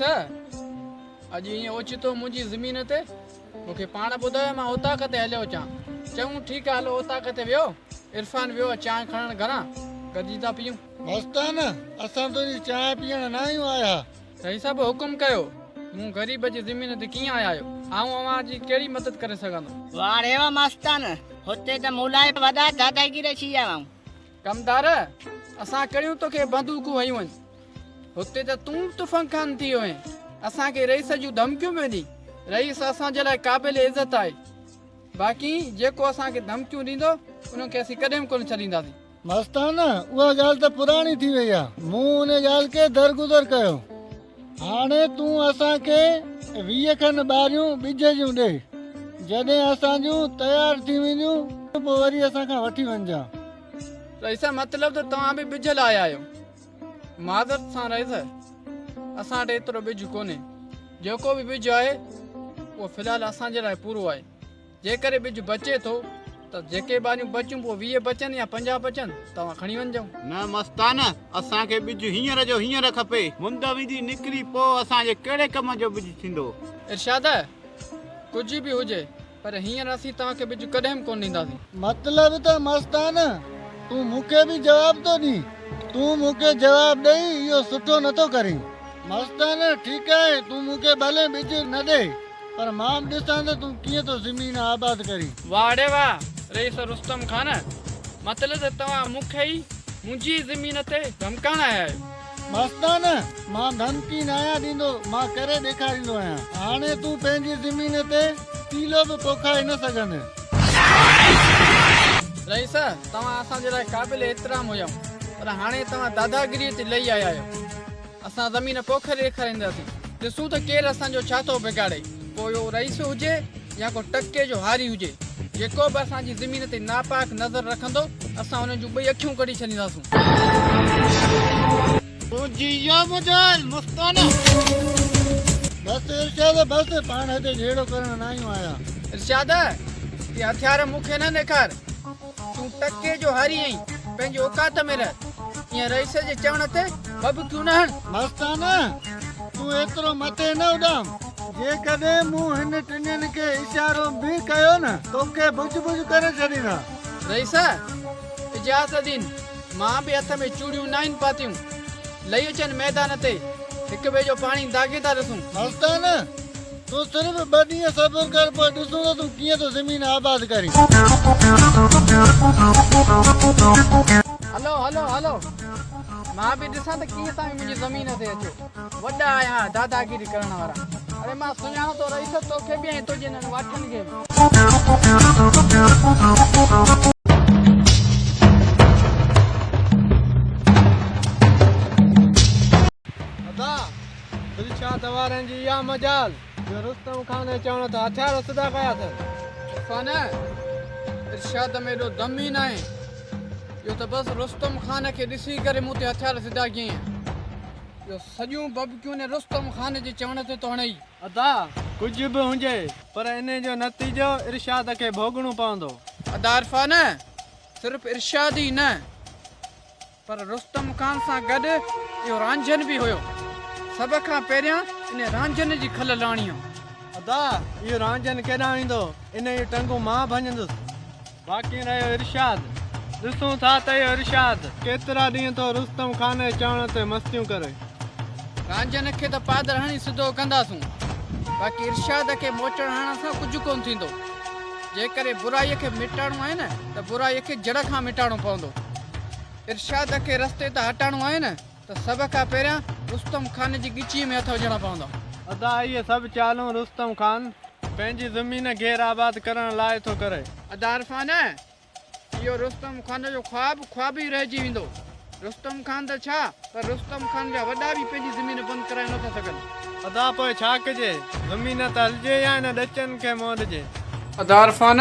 Rice अॼु ईअं ओचितो मुंहिंजी ज़मीन ते मूंखे पाण ॿुधायो मां ओताक ते हलियो अचां। चऊं ठीकु आहे हलो ओताक ते वियो। इरफान वियो चांहि खणण घरां गॾिजी था पियूं। मस्तान असां तुंहिंजी चांहि पीअण न आहियूं आया। रईस साहिबु हुकुम कयो। मूं ग़रीब जी ज़मीन ते कीअं आया आहियो? आऊं अव्हां जी कहिड़ी मदद करे सघंदो? वाह रे वाह मस्तान, हुते त मुलाए वॾा दादागिरी थी विया आहियूं। कमदार असां कहिड़ियूं तोखे बंदूकूं हयूं आहिनि? हुते त तूं तुफ़न खान थी वियो आहीं। असांखे रईस जूं धमकियूं पियो ॾी। रईस असांजे लाइ क़ाबिल इज़त आहे। बाक़ी जेको असांखे धमकियूं ॾींदो उनखे असीं कॾहिं कोन छॾींदासीं। मस्तान उहा ॻाल्हि त पुराणी थी वई आहे। मूं उन ॻाल्हि खे दरगुज़र कयो। हाणे तूं असांखे 20 खनि ॿारियूं ॿिज जूं ॾे। जॾहिं असांजूं तयारु थी वेंदियूं पोइ वरी असां खां वठी वञिजांइ। रईस मतिलबु त तव्हां बि ॿिज लाइ आया आहियो? माज़रत सां रईस असां वटि एतिरो ॿिज कोन्हे। जेको बि ॿिज आहे उहो फ़िलहालु असांजे लाइ पूरो आहे। जेकर ॿिज बचे थो त जेके ॿारियूं बचियूं पोइ 20 बचनि या 50 बचनि तव्हां खणी वञिजो। न मस्तान असांखे ॿिज हींअर जो हींअर खपे। मुंद विधी निकिरी पोइ असांजे कहिड़े कम जो ॿिज थींदो? इरशाद कुझु बि हुजे पर हींअर असीं तव्हांखे ॿिज कॾहिं कोन ॾींदासीं। मतिलबु त मस्तान तूं मूंखे बि जवाबु थो ॾीं। तूं मूंखे जवाबु ॾेई इहो सुठो नथो करीं। मस्तान ठीकु आहे तूं मूंखे भले ॿिज न ॾे पर मां बि ॾिसां त तूं कीअं थो ज़मीन आबाद करीं। वाह रे वाह रईस रुस्तम खान, मतिलबु त तव्हां मूंखे ई मुंहिंजी ज़मीन ते धमकाइण आया आहियो। मस्तान मां धमकी न आहियां ॾींदो, मां करे ॾेखारींदो आहियां। हाणे तूं पंहिंजी ज़मीन ते पीलो बि पोखाए न सघंदे। रईस तव्हां असांजे लाइ क़ाबिल एतिराम हुयव पर हाणे तव्हां दादागिरीअ ते लही आया आहियो। असां ज़मीन पोखरे ॾेखारींदासीं। ॾिसूं त केरु असांजो छा थो बिगाड़े। पोइ इहो रईस हुजे या को टके जो हारी हुजे, जेको बि असांजी ज़मीन ते नापाक नज़र रखंदो असां हुन जूं 2 अखियूं कढी छॾींदासीं। बस इरशाद बस पाण हिते झेड़ो करण न आहियूं आया। इरशाद ये हथियार मूंखे न ॾेखार। तूं टके जो हारी आहीं, पंहिंजी औकात में रह। ईअं रईस जे चवण ते बबकियूं न हण। मस्तान तूं एतिरो मथे न उॾाम। जेकॾहिं मूं हिन टिनियुनि खे इशारो बि कयो न तोखे बुझ बुझ करे छॾींदा। रईस इजाज़त ॾीन, मां बि हथ में चूड़ियूं न आहिनि पातियूं। लही अचनि मैदान ते हिक ॿिए जो पाणी दागे था ॾिसूं। मस्तान तूं सिर्फ़ 2 ॾींहं सब्र कर पोइ ॾिसूं त तूं कीअं थो ज़मीन आबाद करीं। हलो हलो हलो मां बि ॾिसां त कीअं तव्हां मुंहिंजी ज़मीन ते अचो। वॾा आया दादागिरी करण वारा। अरे मां सुञाणो थो रईस तोखे बि ऐं तुंहिंजे हिननि वाठनि खे बि। अदा दिलशाद वारनि जी इहा मजाल जो रुस्तम खान चवण त हथियार सिधा कया अथनि। फ़न इरशाद में एॾो दम ई न आहे। इहो त बसि रुस्तम खान खे ॾिसी करे मूं ते हथियार सिधा कयईं। इहो सॼियूं बबकियूं ने रुस्तम खान जे चवण ते तो हणई। अदा कुझु बि हुजे पर इन जो नतीजो इरशाद खे भोगणो पवंदो। अदा इरफान सिर्फ़ इरशाद ई न पर रुस्तम खान सां गॾु इहो रांझन बि हुयो। सभ खां पहिरियां इन रांझन जी खल लाणी आहे। अदा इहो रांझन केॾां ईंदो, इन जी टंगू मां भञंदुसि। बाक़ी रहियो इरशाद। ॾिसूं था त इहो इरशाद केतिरा ॾींहं थो रुस्तम खान जे चवण ते मस्तियूं करे। रांझन खे त पादर हणी सिधो कंदासूं, बाक़ी इरशाद खे मोचड़ हणण सां कुझु कोन थींदो। जेकॾहिं बुराईअ खे मिटाइणो आहे न त बुराईअ खे जड़ खां मिटाइणो पवंदो। इरशाद खे रस्ते तां हटाइणो आहे न त सभ खां पहिरियां रुस्तम खान जी गिचीअ में हथ विझणा पवंदा। अदा इहे सभु चालूं रुस्तम खान पंहिंजी ज़मीन घेर आबाद करण लाइ थो करे। अदा इरफान इहो रुस्तम खान जो ख्वाब ई रहिजी वेंदो। रुस्तम खान त छा पर रुस्तम खान जा वॾा बि पंहिंजी ज़मीन बंदि कराए नथा सघनि। अदा पोइ छा कजे? ज़मीन त हलिजे या न ॾचनि खे मोड़जे। अदा इरफान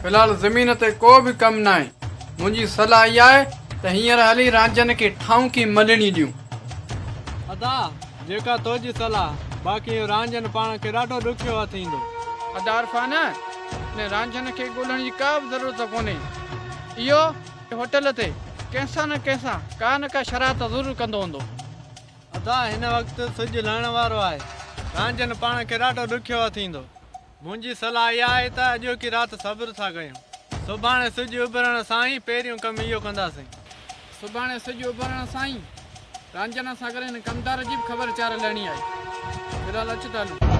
फ़िलहालु ज़मीन ते को बि कमु न आहे। मुंहिंजी सलाह इहा आहे त हींअर हली रांझन खे ठाऊंकी मलणी ॾियूं। अदा जेका तुंहिंजी सलाह, बाक़ी रांझन पाण खे ॾाढो ॾुखियो हथ ईंदो। अदा इरफान हिन रांझन खे ॻोल्हण जी का बि ज़रूरत कोन्हे। इहो होटल ते कंहिंसां न कंहिंसां का न का शरारत ज़रूरु कंदो हूंदो। दादा हिन वक़्तु सिजु लहण वारो आहे रांझनि पाण खे ॾाढो ॾुखियो थींदो मुंहिंजी सलाह इहा आहे त अॼोकी राति सब्र सां कयूं सुभाणे सिजु उभरण सां ई पहिरियों कमु इहो कंदासीं सुभाणे सिजु उभरण सां ई रांझनि सां करे हिन कमदार जी बि ख़बर चार लहणी आहे फ़िलहालु अचु त हलूं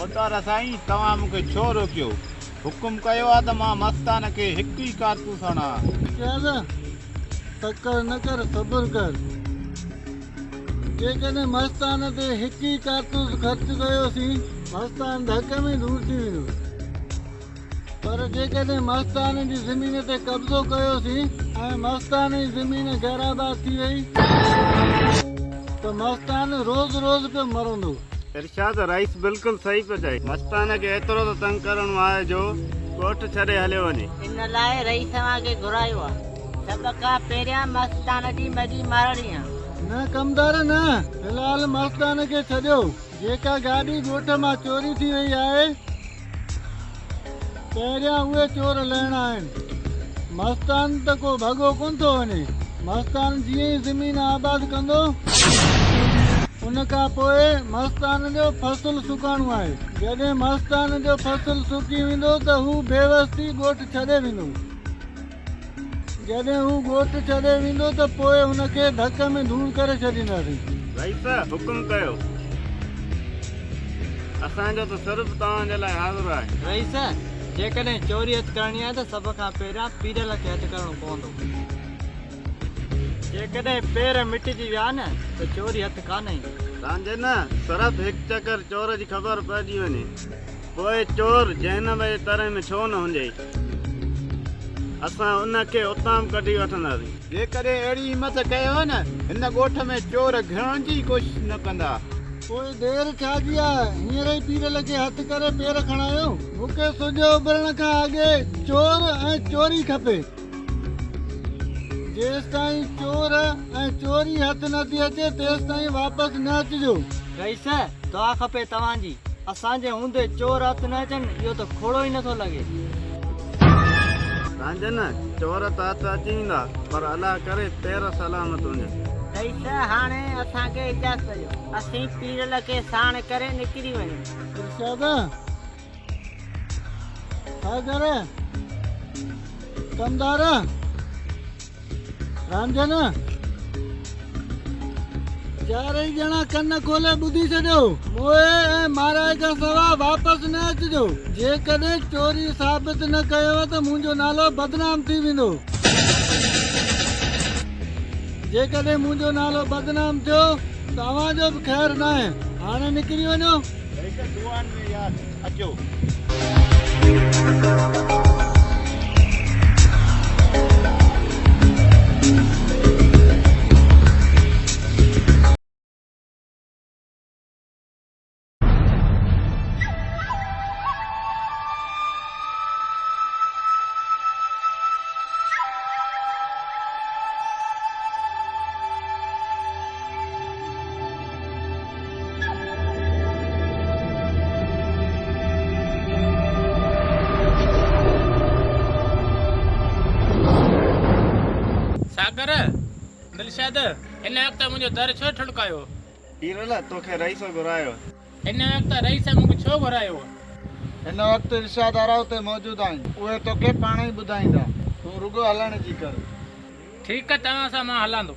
मोतार साईं तव्हां मूंखे छो रोकियो हुकुम कयो आहे त मां मस्तान खे हिकु ई कारतूस हणां शादा तकर न कर सब्र कर जेकॾहिं मस्तान ते हिकु ई कारतूस ख़र्च कयोसीं मस्तान धक में दूर थी वेंदो पर जेकॾहिं मस्तान जी ज़मीन ते कब्ज़ो कयोसीं ऐं मस्तान जी ज़मीन गैराबाद थी वई त मस्तान रोज़ रोज़ पियो मरंदो इरशाद रईस बिल्कुलु सही पियो चए मस्तान खे एतिरो त तंग करणो आहे जो ॻोठ छॾे हलियो वञे इन लाइ रईस खे घुरायो आहे सभ खां पहिरियां मस्तान जी मजी मारणी आहे न कमदार न फ़िलहाल मस्तान खे छॾियो जेका गाॾी ॻोठ मां चोरी थी वई आहे पहिरियां उहे चोर लहणा आहिनि मस्तान त को भॻो कोन थो वञे मस्तान जीअं ई ज़मीन आबाद कंदो उन खां पोइ मस्तान जो फ़सुलु सुकाइणो आहे जॾहिं मस्तान जो फ़सुलु सुकी वेंदो त हू बेवस्ती ॻोठ छॾे वेंदो जॾहिं हू ॻोठ छॾे वेंदो त पोइ हुनखे धक में दूर करे छॾींदासीं रईस हुकुम कयो असांजो त सिर्फ़ु तव्हांजे लाइ हाज़िर आहे रईस जेकॾहिं चोरी हथु करणी आहे त सभ खां पहिरियां पीरल खे हथु करणो पवंदो जेकॾहिं पेर मिटिजी विया न त चोरी हथु कान ईंदी तव्हांजे न सिर्फ़ु हिकु चकर चोर जी ख़बर पइजी वञे पोइ चोर जहनम जे तरह में छो न हुजे असां उनखे उतां कढी वठंदासीं जेकॾहिं अहिड़ी हिमत कयो न हिन ॻोठ में चोर घिरण जी कोशिशि न कंदा पोइ देरि छाजी आहे हींअर ई पीरल खे हथु करे पेर खणायो मूंखे सिजु उभरण खां अॻे चोर ऐं चोरी खपे जेसि ताईं चोर ऐं चोरी हथु नथी अचे तेसि ताईं वापसि न अचिजो रईस दुआ खपे तव्हांजी असांजे हूंदे चोर हथु न अचनि इहो त खोड़ो ई नथो लॻे तव्हांजे न चोर त हथु अची वेंदा पर अलाह करे पेर सलामत हुजे रईस हाणे असांखे इजाज़त ॾियो असीं पीरल खे साण करे निकिरी वञूं इरशाद सागर कमदार रांझन चारई ॼणा कन खोले ॿुधी छॾियो मोए ऐं महाराज खां सवाइ वापसि न अचिजो जेकॾहिं चोरी साबित न कयो त मुंहिंजो नालो बदनाम थी वेंदो जेकॾहिं मुंहिंजो नालो बदनाम थियो तव्हांजो बि ख़ैरु न आहे हाणे निकिरी वञो दुआनि में यार अचो सागर दिलशाद हिन वक़्तु मुंहिंजो दर छो ठुड़कायो पीरल तोखे रईस घुरायो हिन वक़्तु रईस मूंखे छो घुरायो हिन वक़्तु इरशाद आराव ते मौजूदु आहिनि उहे तोखे पाण ई ॿुधाईंदा तूं रुॻो हलण जी कर ठीकु आहे तव्हां सां मां हलंदो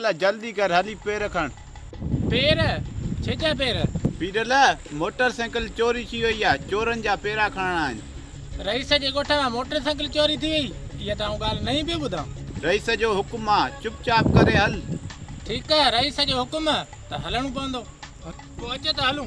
पीरल जल्दी कर हली पेर खण पेर छेजा पेर पीरल मोटरसाइकिल चोरी थी वई आहे चोरनि जा पेरा खणणा आहिनि रईस जे ॻोठ मां मोटरसाइकिल चोरी थी वई इहा त आउं ॻाल्हि नहीं पई ॿुधां रईस जो हुकुम आहे चुपचाप करे हल ठीकु आहे रईस जो हुकुम त हलणो पवंदो पोइ अचो त हलूं